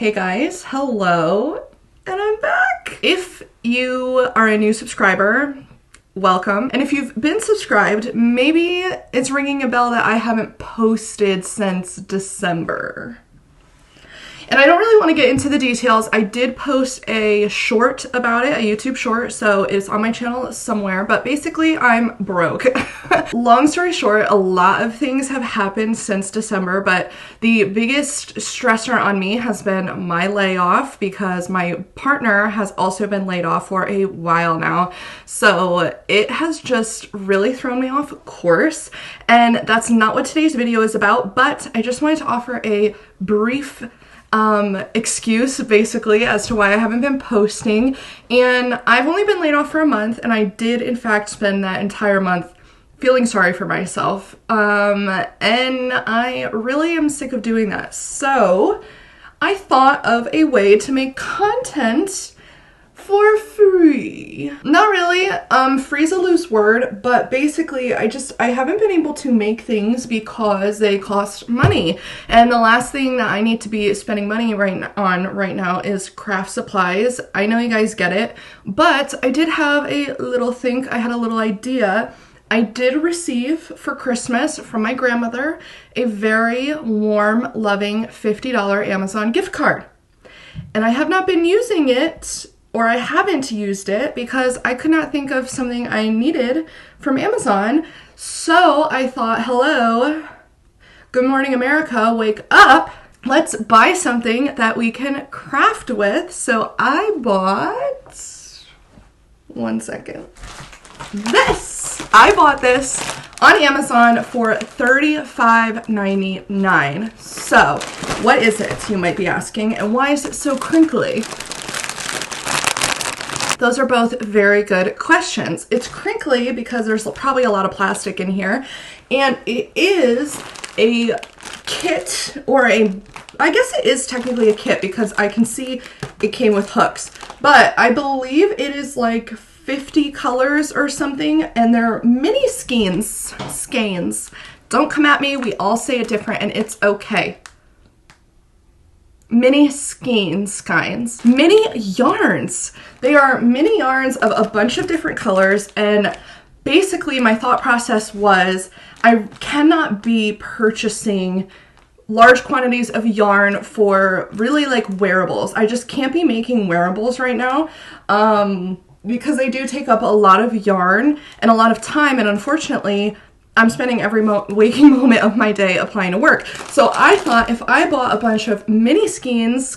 Hey guys, hello, and I'm back. If you are a new subscriber, welcome. And if you've been subscribed, maybe it's ringing a bell that I haven't posted since December. And I don't really want to get into the details. I did post a short about it, a YouTube short, so it's on my channel somewhere, but basically I'm broke. Long story short, a lot of things have happened since December, but the biggest stressor on me has been my layoff because my partner has also been laid off for a while now. So it has just really thrown me off course, and that's not what today's video is about, but I just wanted to offer a brief excuse basically as to why I haven't been posting. And I've only been laid off for a month, and I did in fact spend that entire month feeling sorry for myself. And I really am sick of doing that. So I thought of a way to make content for free. Not really, free's a loose word, but basically I haven't been able to make things because they cost money. And the last thing that I need to be spending money on right now is craft supplies. I know you guys get it, but I did have a little think, I had a little idea. I did receive for Christmas from my grandmother a very warm, loving $50 Amazon gift card. And I have not been using it, or I haven't used it, because I could not think of something I needed from Amazon. So I thought, hello, good morning America, wake up. Let's buy something that we can craft with. So I bought, one second, this. I bought this on Amazon for $35.99. So what is it, you might be asking, and why is it so crinkly? Those are both very good questions. It's crinkly because there's probably a lot of plastic in here, and it is a kit, or I guess it is technically a kit because I can see it came with hooks, but I believe it is like 50 colors or something, and they're mini skeins. Don't come at me, we all say it different and it's okay. Mini skeins, mini yarns. They are mini yarns of a bunch of different colors, and basically my thought process was I cannot be purchasing large quantities of yarn for really like wearables. I just can't be making wearables right now because they do take up a lot of yarn and a lot of time, and unfortunately I'm spending every waking moment of my day applying to work. So I thought if I bought a bunch of mini skeins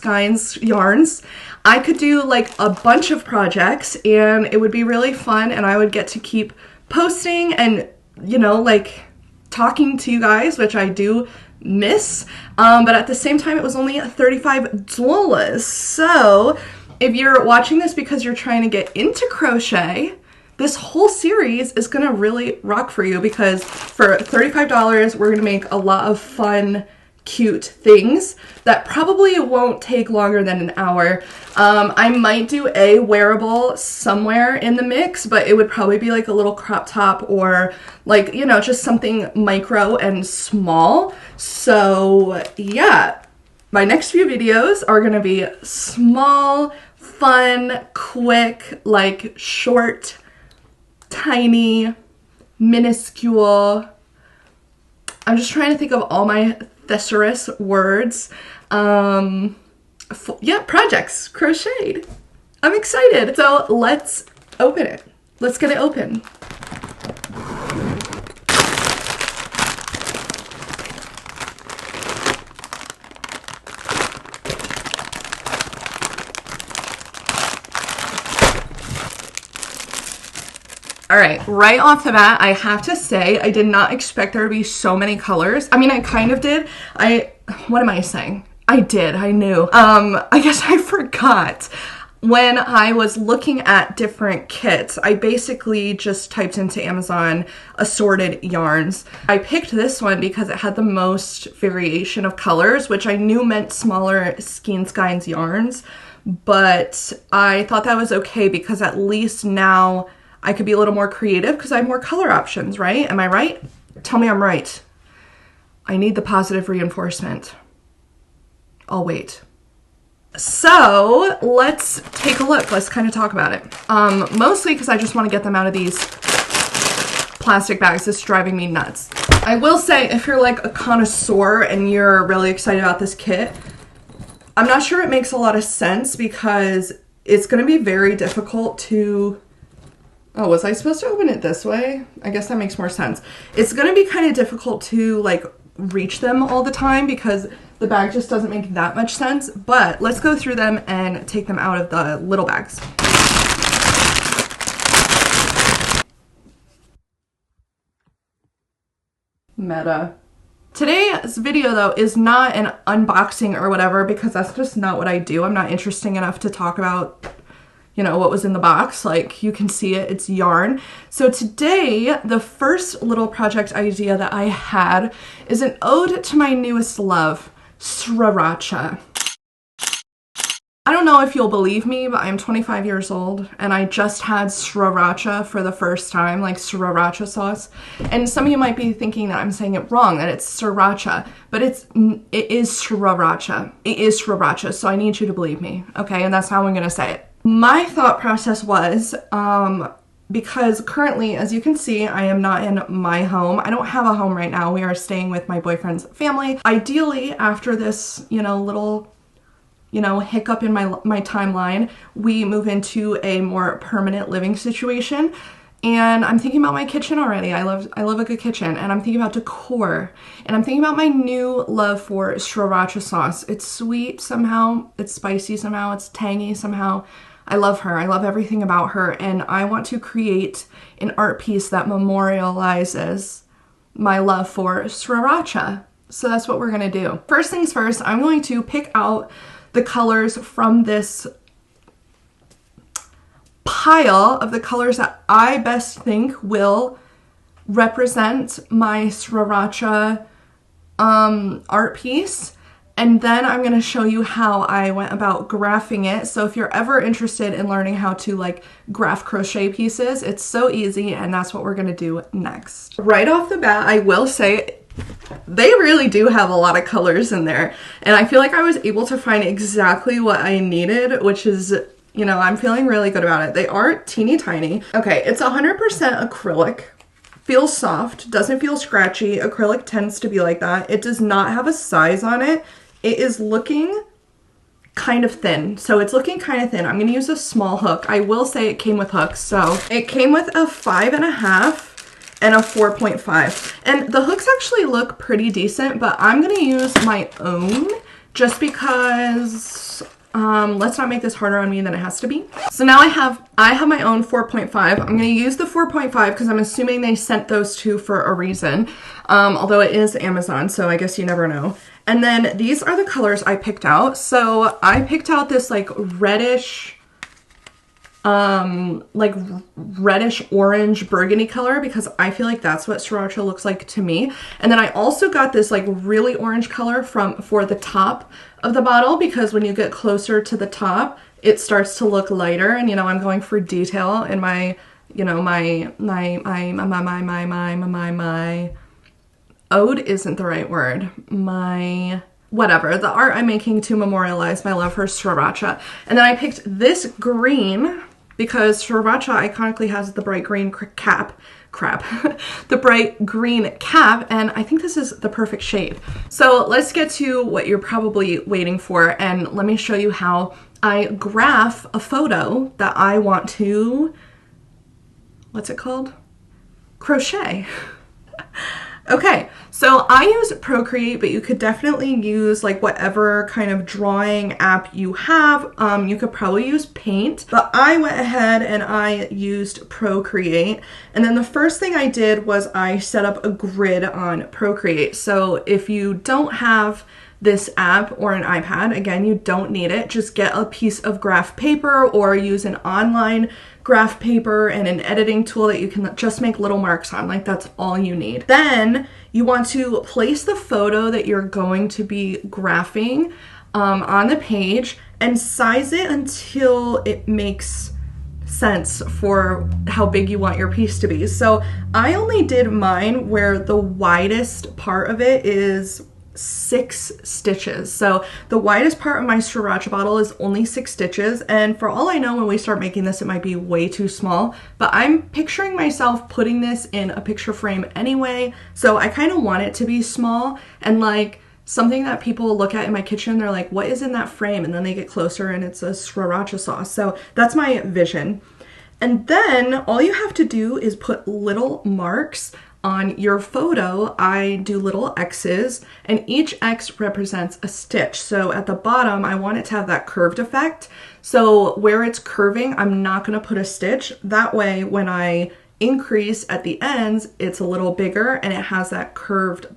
yarns, I could do like a bunch of projects and it would be really fun, and I would get to keep posting and, you know, like talking to you guys, which I do miss. But at the same time, it was only $35. So if you're watching this because you're trying to get into crochet, this whole series is gonna really rock for you, because for $35, we're gonna make a lot of fun, cute things that probably won't take longer than an hour. I might do a wearable somewhere in the mix, but it would probably be like a little crop top, or like, you know, just something micro and small. So yeah, my next few videos are gonna be small, fun, quick, like short, tiny, minuscule. I'm just trying to think of all my thesaurus words. Yeah, projects, crocheted. I'm excited. So let's open it. Let's get it open. All right, right off the bat, I have to say, I did not expect there to be so many colors. I mean, I kind of did. What am I saying? I did, I knew. I guess I forgot. When I was looking at different kits, I basically just typed into Amazon assorted yarns. I picked this one because it had the most variation of colors, which I knew meant smaller skeins yarns, but I thought that was okay because at least now I could be a little more creative because I have more color options, right? Am I right? Tell me I'm right. I need the positive reinforcement. I'll wait. So let's take a look. Let's kind of talk about it. Mostly because I just want to get them out of these plastic bags. It's driving me nuts. I will say, if you're like a connoisseur and you're really excited about this kit, I'm not sure it makes a lot of sense because it's going to be very difficult to... Oh, was I supposed to open it this way? I guess that makes more sense. It's going to be kind of difficult to like reach them all the time because the bag just doesn't make that much sense. But let's go through them and take them out of the little bags. Meta. Today's video though is not an unboxing or whatever because that's just not what I do. I'm not interesting enough to talk about, you know, what was in the box. Like, you can see it, it's yarn. So today, the first little project idea that I had is an ode to my newest love, Sriracha. I don't know if you'll believe me, but I'm 25 years old and I just had Sriracha for the first time, like Sriracha sauce. And some of you might be thinking that I'm saying it wrong, that it's Sriracha, but it is Sriracha. It is Sriracha, so I need you to believe me, okay? And that's how I'm gonna say it. My thought process was, because currently, as you can see, I am not in my home. I don't have a home right now. We are staying with my boyfriend's family. Ideally, after this, you know, little, you know, hiccup in my timeline, we move into a more permanent living situation. And I'm thinking about my kitchen already. I love a good kitchen, and I'm thinking about decor, and I'm thinking about my new love for Sriracha sauce. It's sweet somehow, it's spicy somehow, it's tangy somehow. I love her. I love everything about her, and I want to create an art piece that memorializes my love for Sriracha. So that's what we're gonna do. First things first, I'm going to pick out the colors from this pile of the colors that I best think will represent my Sriracha art piece. And then I'm going to show you how I went about graphing it. So if you're ever interested in learning how to like graph crochet pieces, it's so easy, and that's what we're going to do next. Right off the bat, I will say they really do have a lot of colors in there. And I feel like I was able to find exactly what I needed, which is, you know, I'm feeling really good about it. They are teeny tiny. Okay, it's 100% acrylic. Feels soft, doesn't feel scratchy. Acrylic tends to be like that. It does not have a size on it. It is looking kind of thin. So it's looking kind of thin. I'm gonna use a small hook. I will say it came with hooks. So it came with a 5.5 and a 4.5. And the hooks actually look pretty decent, but I'm gonna use my own just because let's not make this harder on me than it has to be. So now I have my own 4.5. I'm going to use the 4.5 because I'm assuming they sent those two for a reason. Although it is Amazon, so I guess you never know. And then these are the colors I picked out. So I picked out this like reddish orange burgundy color because I feel like that's what Sriracha looks like to me. And then I also got this like really orange color for the top of the bottle because when you get closer to the top, it starts to look lighter. And you know, I'm going for detail in my, you know, my ode isn't the right word. Whatever, the art I'm making to memorialize my love for Sriracha. And then I picked this green because Sriracha iconically has the bright green the bright green cap, and I think this is the perfect shade. So let's get to what you're probably waiting for, and let me show you how I graph a photo that I want to, what's it called? Crochet. Okay, so I use Procreate, but you could definitely use like whatever kind of drawing app you have. You could probably use Paint, but I went ahead and I used Procreate. And then the first thing I did was I set up a grid on Procreate. So if you don't have this app or an iPad, again, you don't need it. Just get a piece of graph paper or use an online graph paper and an editing tool that you can just make little marks on. Like, that's all you need. Then you want to place the photo that you're going to be graphing on the page and size it until it makes sense for how big you want your piece to be. So I only did mine where the widest part of it is 6 stitches. So the widest part of my sriracha bottle is only 6 stitches, and for all I know, when we start making this, it might be way too small, but I'm picturing myself putting this in a picture frame anyway, so I kind of want it to be small and like something that people look at in my kitchen, they're like, what is in that frame? And then they get closer and it's a sriracha sauce. So that's my vision. And then all you have to do is put little marks on your photo. I do little X's, and each X represents a stitch. So at the bottom, I want it to have that curved effect. So where it's curving, I'm not gonna put a stitch. That way, when I increase at the ends, it's a little bigger and it has that curved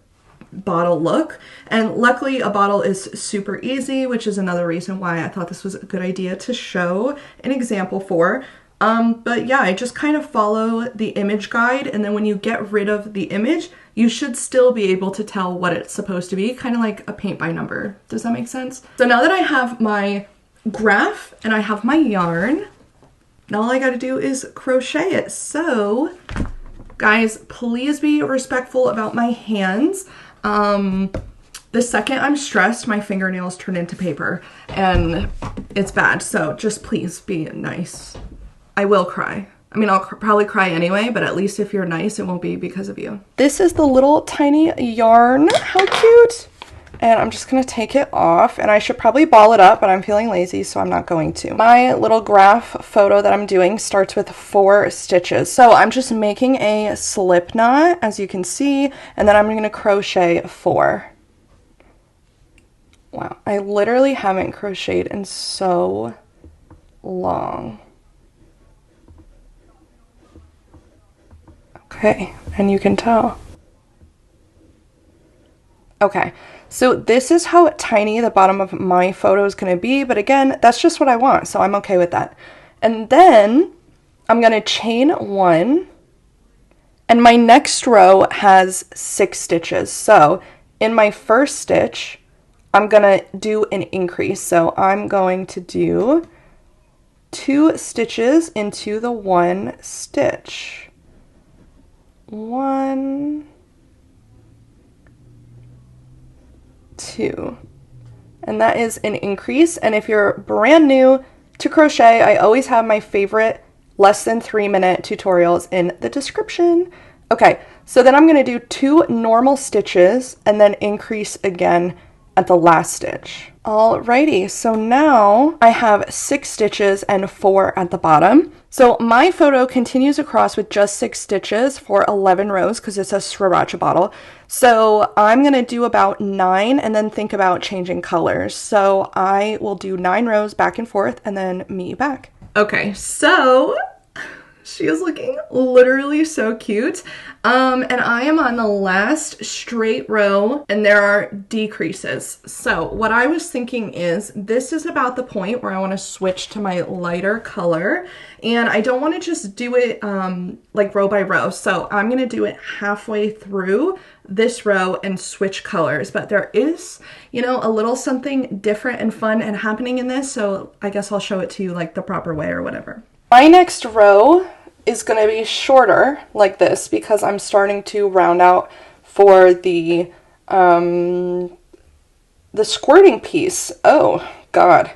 bottle look. And luckily a bottle is super easy, which is another reason why I thought this was a good idea to show an example for. But yeah, I just kind of follow the image guide, and then when you get rid of the image, you should still be able to tell what it's supposed to be, kind of like a paint by number. Does that make sense? So now that I have my graph and I have my yarn, now all I gotta do is crochet it. So guys, please be respectful about my hands. The second I'm stressed, my fingernails turn into paper and it's bad. So just please be nice. I will cry. I mean, I'll probably cry anyway, but at least if you're nice, it won't be because of you. This is the little tiny yarn. How cute. And I'm just gonna take it off, and I should probably ball it up, but I'm feeling lazy, so I'm not going to. My little graph photo that I'm doing starts with 4 stitches. So I'm just making a slip knot, as you can see, and then I'm gonna crochet 4. Wow, I literally haven't crocheted in so long. Okay, and you can tell. Okay, so this is how tiny the bottom of my photo is going to be, but again, that's just what I want, so I'm okay with that. And then I'm going to chain 1, and my next row has 6 stitches. So in my first stitch, I'm going to do an increase. So I'm going to do 2 stitches into the 1 stitch. 1, 2, and that is an increase. And if you're brand new to crochet, I always have my favorite less than 3-minute tutorials in the description. Okay, so then I'm going to do 2 normal stitches and then increase again at the last stitch. Alrighty, so now I have 6 stitches and 4 at the bottom. So my photo continues across with just 6 stitches for 11 rows because it's a sriracha bottle. So I'm gonna do about 9 and then think about changing colors. So I will do 9 rows back and forth and then meet you back. Okay, so she is looking literally so cute. And I am on the last straight row and there are decreases. So what I was thinking is this is about the point where I want to switch to my lighter color, and I don't want to just do it like row by row. So I'm going to do it halfway through this row and switch colors, but there is, you know, a little something different and fun and happening in this. So I guess I'll show it to you like the proper way or whatever. My next row is going to be shorter like this because I'm starting to round out for the squirting piece, oh god,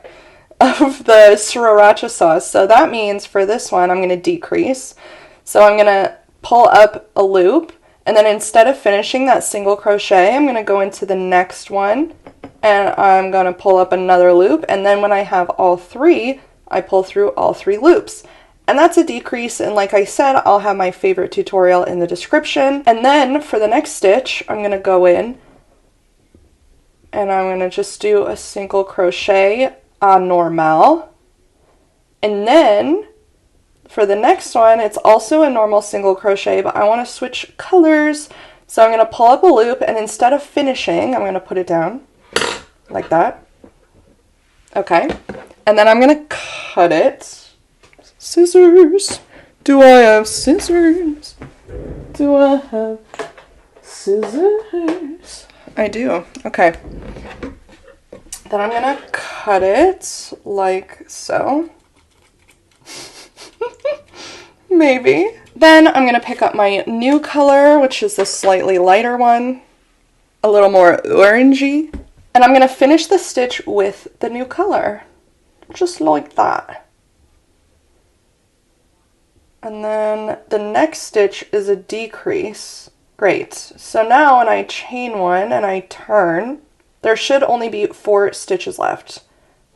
of the sriracha sauce. So that means for this one I'm going to decrease. So I'm going to pull up a loop, and then instead of finishing that single crochet, I'm going to go into the next one and I'm going to pull up another loop, and then when I have all 3, I pull through all 3 loops. And that's a decrease, and like I said, I'll have my favorite tutorial in the description. And then for the next stitch, I'm going to go in and I'm going to just do a single crochet a normal. And then for the next one, it's also a normal single crochet, but I want to switch colors. So I'm going to pull up a loop, and instead of finishing, I'm going to put it down like that. Okay. And then I'm going to cut it. Scissors. Do I have scissors? Do I have scissors? I do. Okay. Then I'm gonna cut it like so. Maybe. Then I'm gonna pick up my new color, which is the slightly lighter one. a little more orangey. And I'm going to finish the stitch with the new color, just like that. And then the next stitch is a decrease. Great. So now when I chain one and I turn, there should only be 4 stitches left.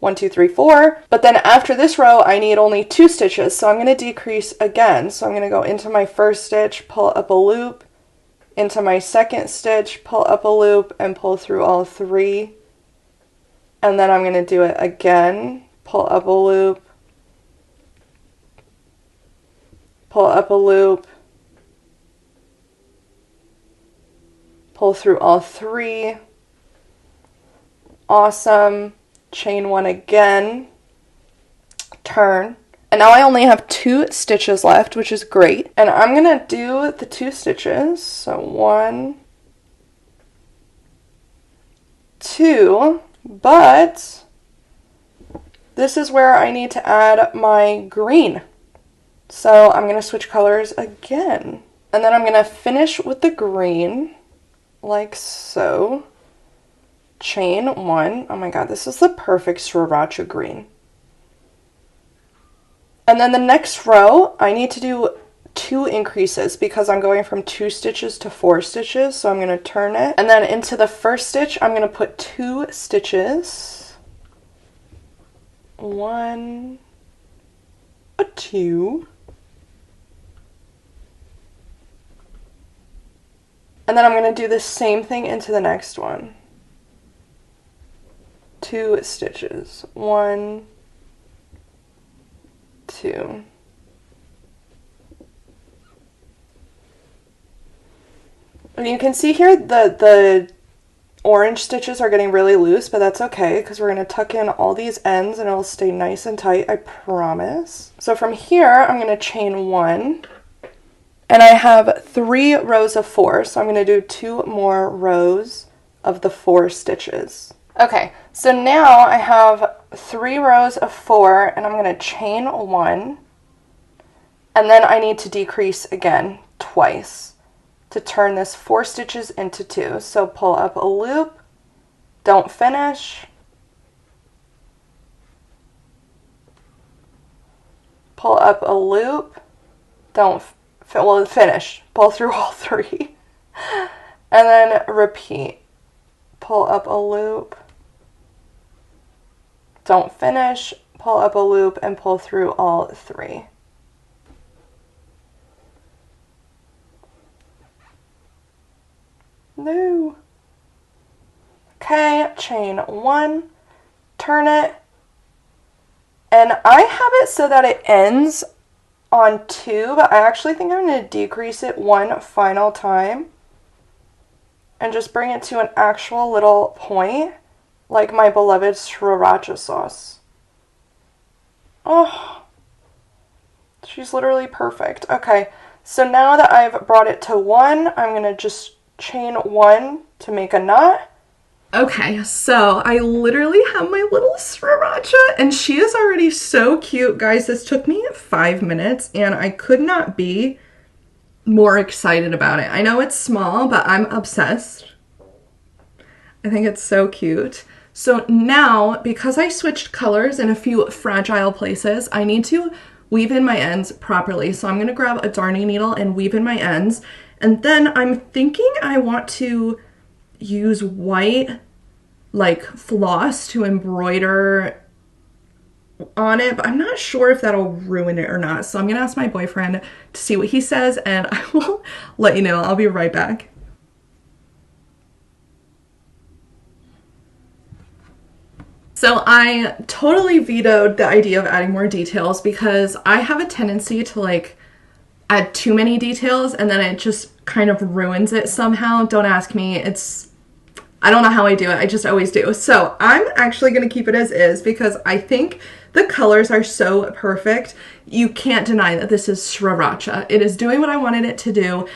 1, 2, 3, 4. But then after this row, I need only 2 stitches. So I'm going to decrease again. So I'm going to go into my first stitch, pull up a loop, into my second stitch, pull up a loop, and pull through all 3. And then I'm going to do it again, pull up a loop, pull up a loop, pull through all 3. Awesome. Chain one again, turn. And now I only have 2 stitches left, which is great. And I'm going to do the 2 stitches. So 1, 2, but this is where I need to add my green. So I'm going to switch colors again. And then I'm going to finish with the green, like so. Chain one. Oh my god, this is the perfect sriracha green. And then the next row, I need to do 2 increases because I'm going from 2 stitches to 4 stitches. So I'm going to turn it. And then into the first stitch, I'm going to put 2 stitches. 1, 2. And then I'm going to do the same thing into the next one. 2 stitches. 1, 2. And you can see here the orange stitches are getting really loose, but that's okay because we're going to tuck in all these ends and it'll stay nice and tight, I promise. So from here, I'm going to chain 1. And I have 3 rows of 4, so I'm going to do 2 more rows of the 4 stitches. Okay, so now I have 3 rows of 4, and I'm going to chain 1, and then I need to decrease again twice to turn this 4 stitches into 2. So pull up a loop, don't finish, pull up a loop, finish, pull through all 3, and then repeat. Pull up a loop, don't finish, pull up a loop, and pull through all 3. No. Okay, chain 1, turn it, and I have it so that it ends on 2, but I actually think I'm going to decrease it 1 final time and just bring it to an actual little point, like my beloved sriracha sauce. Oh, she's literally perfect. Okay, so now that I've brought it to 1, I'm going to just chain 1 to make a knot. Okay, so I literally have my little sriracha, and she is already so cute. Guys, this took me 5 minutes, and I could not be more excited about it. I know it's small, but I'm obsessed. I think it's so cute. So now, because I switched colors in a few fragile places, I need to weave in my ends properly. So I'm going to grab a darning needle and weave in my ends. And then I'm thinking I want to use white like floss to embroider on it, but I'm not sure if that'll ruin it or not. So I'm gonna ask my boyfriend to see what he says, and I will let you know. I'll be right back. So I totally vetoed the idea of adding more details because I have a tendency to like add too many details and then it just kind of ruins it somehow. Don't ask me. I don't know how I do it. I just always do. So I'm actually going to keep it as is because I think the colors are so perfect. You can't deny that this is sriracha. It is doing what I wanted it to do.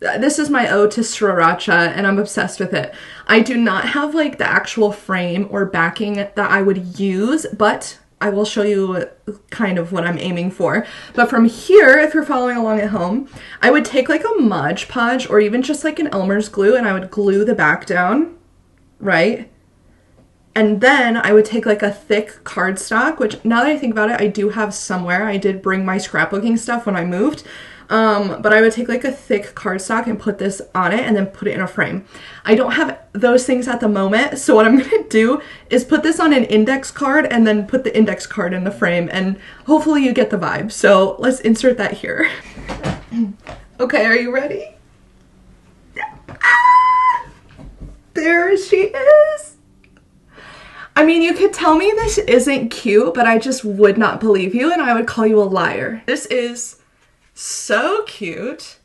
This is my ode to sriracha and I'm obsessed with it. I do not have like the actual frame or backing that I would use, but I will show you kind of what I'm aiming for. But from here, if you're following along at home, I would take like a Mod Podge or even just like an Elmer's glue, and I would glue the back down, right? And then I would take like a thick cardstock, which now that I think about it, I do have somewhere. I did bring my scrapbooking stuff when I moved. But I would take like a thick cardstock and put this on it and then put it in a frame. I don't have those things at the moment, so what I'm gonna do is put this on an index card and then put the index card in the frame, and hopefully you get the vibe. So let's insert that here. Okay, are you ready? Ah! There she is. I mean, you could tell me this isn't cute, but I just would not believe you and I would call you a liar. This is so cute.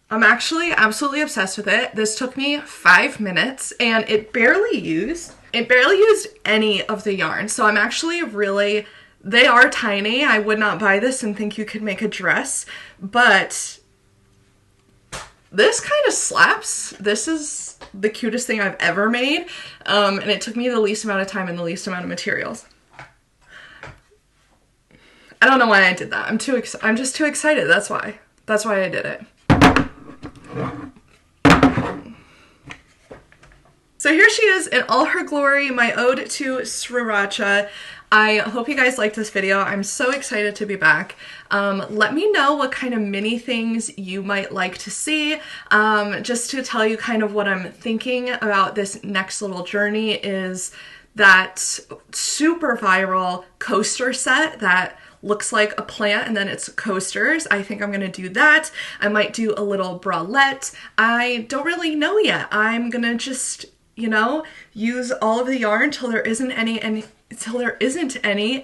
I'm actually absolutely obsessed with it. This took me 5 minutes and it barely used any of the yarn. So I'm actually really, they are tiny. I would not buy this and think you could make a dress, but this kind of slaps. This is the cutest thing I've ever made. And it took me the least amount of time and the least amount of materials. I don't know why I did that. I'm just too excited. That's why I did it. So here she is in all her glory, my ode to Sriracha. I hope you guys liked this video. I'm so excited to be back. Let me know what kind of mini things you might like to see. Just to tell you kind of what I'm thinking about this next little journey is that super viral coaster set that looks like a plant and then it's coasters. I think I'm gonna do that. I might do a little bralette. I don't really know yet. I'm gonna just, you know, use all of the yarn till there isn't any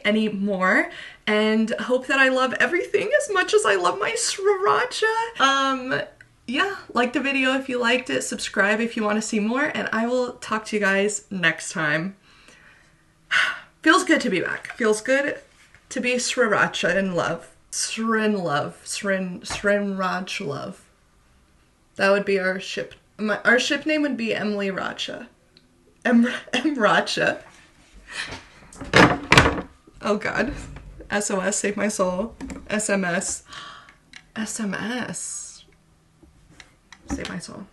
anymore, and hope that I love everything as much as I love my Sriracha. Yeah, like the video if you liked it, subscribe if you want to see more, and I will talk to you guys next time. Feels good to be back. Feels good to be Sriracha in love. Sriracha love. That would be our ship. Our ship name would be Emily Racha. Racha. Oh god. SOS, save my soul. SMS. SMS. Save my soul.